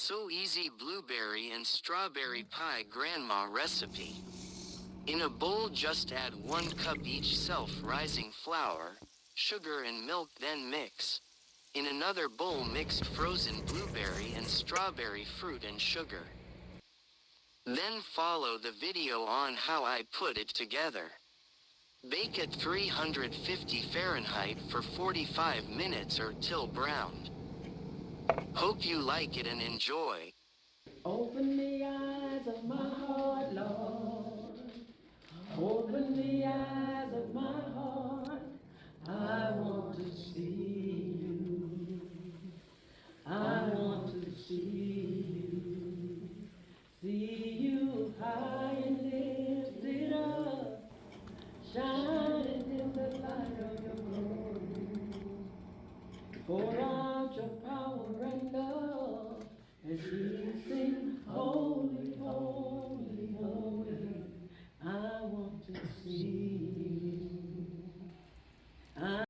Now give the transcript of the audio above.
So easy blueberry and strawberry pie grandma recipe. In a bowl just add 1 cup each self-rising flour, sugar and milk, then mix. In another bowl mixed frozen blueberry and strawberry fruit and sugar. Then follow the video on how I put it together. Bake at 350 Fahrenheit for 45 minutes or till browned. Hope you like it and enjoy. Open the eyes of my heart, Lord. Open the eyes of my heart. I want to see you. I want to see you. See you high and lifted up, shining in the light of your glory. Pour out your power and love as we